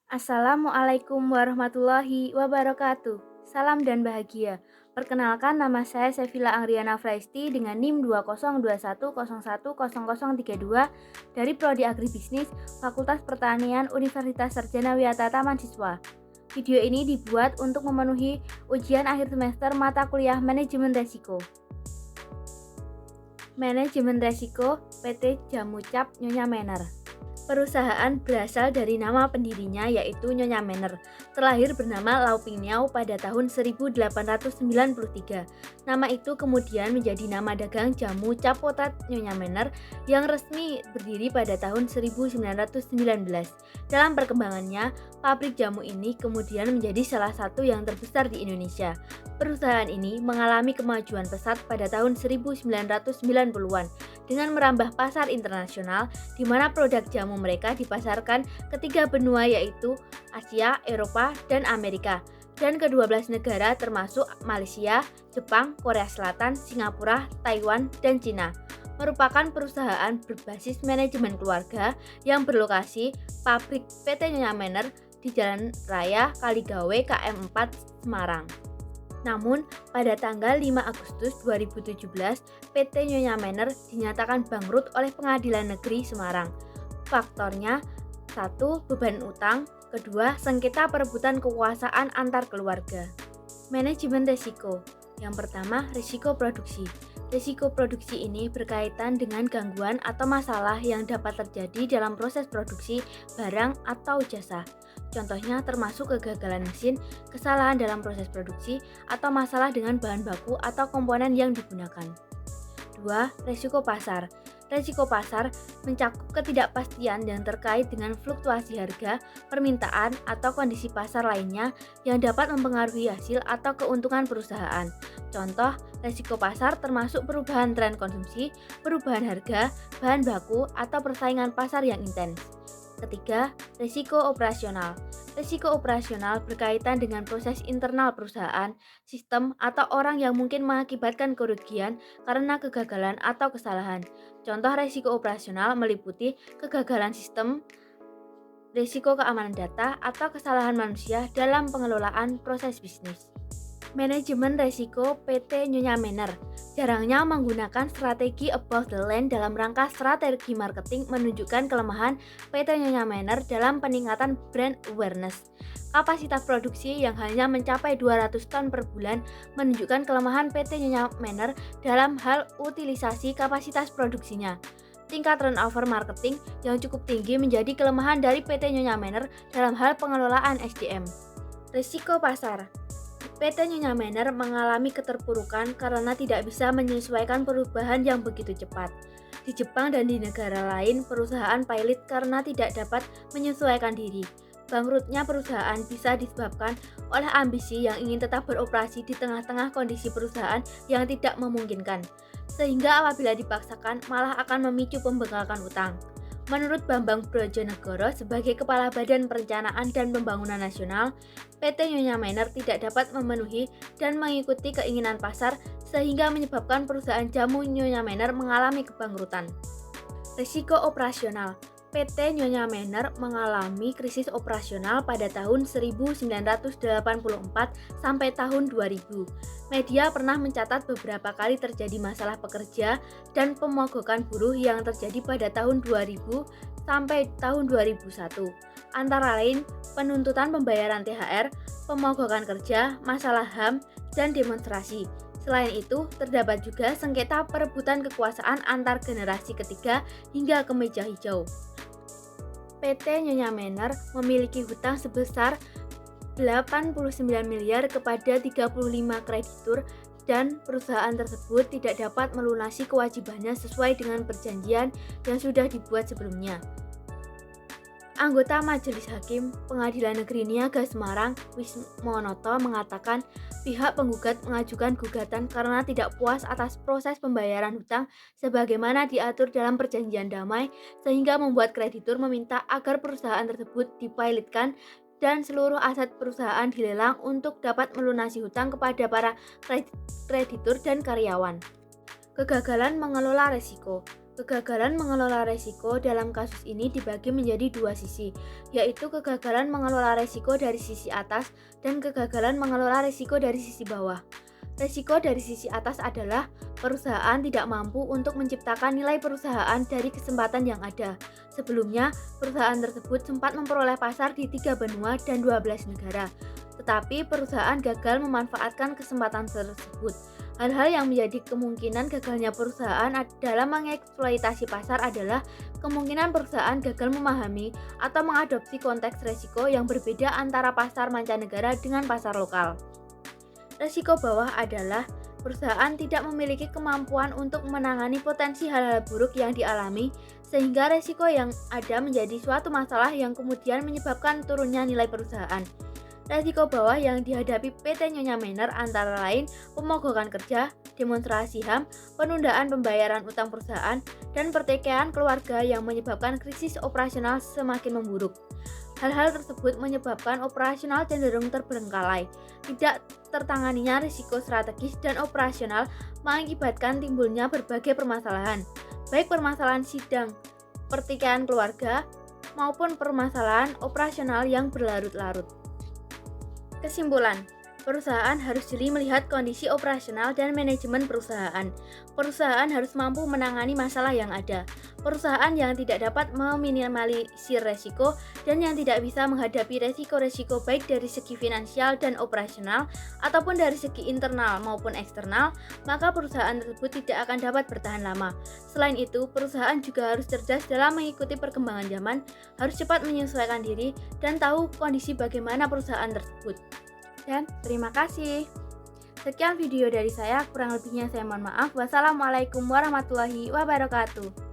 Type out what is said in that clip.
Assalamualaikum warahmatullahi wabarakatuh. Salam dan bahagia. Perkenalkan, nama saya Sevilla Angriana Fraisti dengan NIM 2021010032 dari Prodi Agribisnis Fakultas Pertanian Universitas Sarjana Wiyata Taman Siswa. Video ini dibuat untuk memenuhi ujian akhir semester mata kuliah Manajemen Resiko. Manajemen Resiko PT Jamu Cap Nyonya Mener. Perusahaan berasal dari nama pendirinya yaitu Nyonya Mener. Terlahir bernama Lau Ping Niao pada tahun 1893. Nama itu kemudian menjadi nama dagang jamu cap potat Nyonya Mener yang resmi berdiri pada tahun 1919. Dalam perkembangannya, pabrik jamu ini kemudian menjadi salah satu yang terbesar di Indonesia. Perusahaan ini mengalami kemajuan pesat pada tahun 1990-an dengan merambah pasar internasional di mana produk jamu mereka dipasarkan ke 3 benua yaitu Asia, Eropa, dan Amerika, dan ke-12 negara termasuk Malaysia, Jepang, Korea Selatan, Singapura, Taiwan, dan Cina. Merupakan perusahaan berbasis manajemen keluarga yang berlokasi pabrik PT Nyonya Mener di Jalan Raya Kaligawe KM 4 Semarang. Namun, pada tanggal 5 Agustus 2017, PT Nyonya Mener dinyatakan bangkrut oleh Pengadilan Negeri Semarang. Faktornya, 1. Beban utang, kedua, sengketa perebutan kekuasaan antar keluarga. Manajemen risiko. Yang pertama, risiko produksi. Risiko produksi ini berkaitan dengan gangguan atau masalah yang dapat terjadi dalam proses produksi barang atau jasa. Contohnya termasuk kegagalan mesin, kesalahan dalam proses produksi, atau masalah dengan bahan baku atau komponen yang digunakan. 2. Risiko pasar. Risiko pasar mencakup ketidakpastian yang terkait dengan fluktuasi harga, permintaan, atau kondisi pasar lainnya yang dapat mempengaruhi hasil atau keuntungan perusahaan. Contoh, risiko pasar termasuk perubahan tren konsumsi, perubahan harga, bahan baku, atau persaingan pasar yang intens. Ketiga, risiko operasional. Risiko operasional berkaitan dengan proses internal perusahaan, sistem, atau orang yang mungkin mengakibatkan kerugian karena kegagalan atau kesalahan. Contoh risiko operasional meliputi kegagalan sistem, risiko keamanan data, atau kesalahan manusia dalam pengelolaan proses bisnis. Manajemen resiko PT Nyonya Mener jarangnya menggunakan strategi above the line dalam rangka strategi marketing menunjukkan kelemahan PT Nyonya Mener dalam peningkatan brand awareness. Kapasitas produksi yang hanya mencapai 200 ton per bulan menunjukkan kelemahan PT Nyonya Mener dalam hal utilisasi kapasitas produksinya. Tingkat turnover marketing yang cukup tinggi menjadi kelemahan dari PT Nyonya Mener dalam hal pengelolaan SDM. Risiko pasar. PT Nyonya Mener mengalami keterpurukan karena tidak bisa menyesuaikan perubahan yang begitu cepat. Di Jepang dan di negara lain, perusahaan pilot karena tidak dapat menyesuaikan diri. Bangkrutnya perusahaan bisa disebabkan oleh ambisi yang ingin tetap beroperasi di tengah-tengah kondisi perusahaan yang tidak memungkinkan, sehingga apabila dipaksakan malah akan memicu pembengkakan utang. Menurut Bambang Brojonegoro sebagai Kepala Badan Perencanaan dan Pembangunan Nasional, PT Nyonya Mener tidak dapat memenuhi dan mengikuti keinginan pasar sehingga menyebabkan perusahaan jamu Nyonya Mener mengalami kebangkrutan. Risiko operasional. PT Nyonya Mener mengalami krisis operasional pada tahun 1984 sampai tahun 2000. Media pernah mencatat beberapa kali terjadi masalah pekerja dan pemogokan buruh yang terjadi pada tahun 2000 sampai tahun 2001. Antara lain, penuntutan pembayaran THR, pemogokan kerja, masalah HAM, dan demonstrasi. Selain itu, terdapat juga sengketa perebutan kekuasaan antar generasi ketiga hingga kemeja hijau. PT Nyonya Mener memiliki hutang sebesar 89 miliar kepada 35 kreditur dan perusahaan tersebut tidak dapat melunasi kewajibannya sesuai dengan perjanjian yang sudah dibuat sebelumnya. Anggota Majelis Hakim Pengadilan Negeri Niaga Semarang, Wismonoto, mengatakan pihak penggugat mengajukan gugatan karena tidak puas atas proses pembayaran hutang sebagaimana diatur dalam perjanjian damai, sehingga membuat kreditur meminta agar perusahaan tersebut dipilotkan dan seluruh aset perusahaan dilelang untuk dapat melunasi hutang kepada para kreditur dan karyawan. Kegagalan mengelola risiko. Kegagalan mengelola resiko dalam kasus ini dibagi menjadi dua sisi, yaitu kegagalan mengelola resiko dari sisi atas dan kegagalan mengelola resiko dari sisi bawah. Resiko dari sisi atas adalah perusahaan tidak mampu untuk menciptakan nilai perusahaan dari kesempatan yang ada. Sebelumnya, perusahaan tersebut sempat memperoleh pasar di 3 benua dan 12 negara. Tetapi perusahaan gagal memanfaatkan kesempatan tersebut. Hal-hal yang menjadi kemungkinan gagalnya perusahaan dalam mengeksploitasi pasar adalah kemungkinan perusahaan gagal memahami atau mengadopsi konteks resiko yang berbeda antara pasar mancanegara dengan pasar lokal. Resiko bawah adalah perusahaan tidak memiliki kemampuan untuk menangani potensi hal-hal buruk yang dialami, sehingga resiko yang ada menjadi suatu masalah yang kemudian menyebabkan turunnya nilai perusahaan. Resiko bawah yang dihadapi PT Nyonya Manner antara lain pemogokan kerja, demonstrasi HAM, penundaan pembayaran utang perusahaan, dan pertikaian keluarga yang menyebabkan krisis operasional semakin memburuk. Hal-hal tersebut menyebabkan operasional cenderung terbengkalai. Tidak tertanganinya risiko strategis dan operasional mengakibatkan timbulnya berbagai permasalahan, baik permasalahan sidang, pertikaian keluarga, maupun permasalahan operasional yang berlarut-larut. Kesimpulan, perusahaan harus jeli melihat kondisi operasional dan manajemen perusahaan. Perusahaan harus mampu menangani masalah yang ada. Perusahaan yang tidak dapat meminimalisir resiko dan yang tidak bisa menghadapi resiko-resiko baik dari segi finansial dan operasional ataupun dari segi internal maupun eksternal, maka perusahaan tersebut tidak akan dapat bertahan lama. Selain itu, perusahaan juga harus cerdas dalam mengikuti perkembangan zaman, harus cepat menyesuaikan diri, dan tahu kondisi bagaimana perusahaan tersebut. Dan terima kasih. Sekian video dari saya, kurang lebihnya saya mohon maaf. Wassalamualaikum warahmatullahi wabarakatuh.